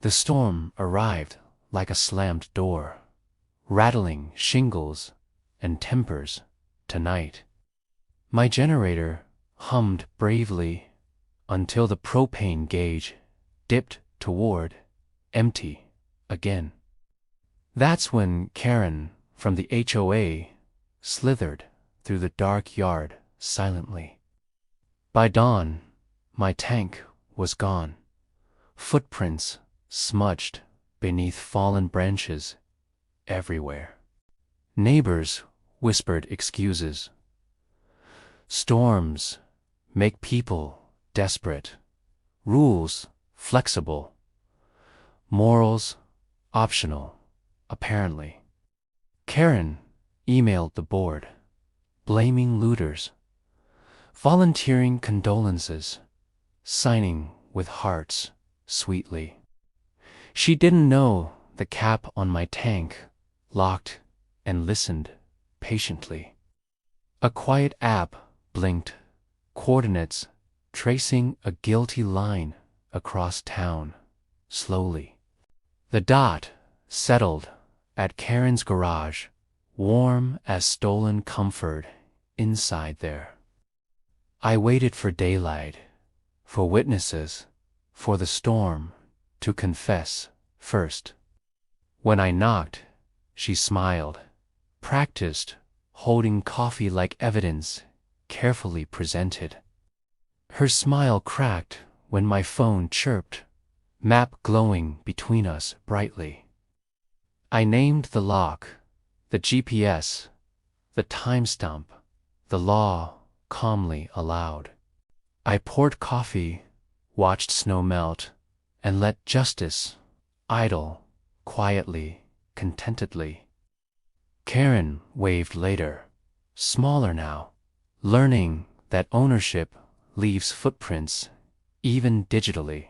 The storm arrived like a slammed door, rattling shingles and timbers tonight. My generator hummed bravely until the propane gauge dipped toward empty again. That's when Karen from the HOA slithered through the dark yard silently. By dawn, my tank was gone, footprints smudged beneath fallen branches everywhere. Neighbors whispered excuses. Storms make people desperate, rules flexible, morals optional, apparently. Karen emailed the board, blaming looters, volunteering condolences, signing with hearts sweetly. She didn't know the cap on my tank locked and listened patiently. A quiet app blinked, coordinates tracing a guilty line across town, slowly. The dot settled at Karen's garage, warm as stolen comfort inside there. I waited for daylight, for witnesses, for the storm to confess first. When I knocked, she smiled, practiced holding coffee like evidence, carefully presented. Her smile cracked when my phone chirped, map glowing between us brightly. I named the lock, the GPS, the timestamp, the law calmly allowed. I poured coffee, watched snow melt, and let justice idle quietly, contentedly. Karen waved later, smaller now, learning that ownership leaves footprints even digitally.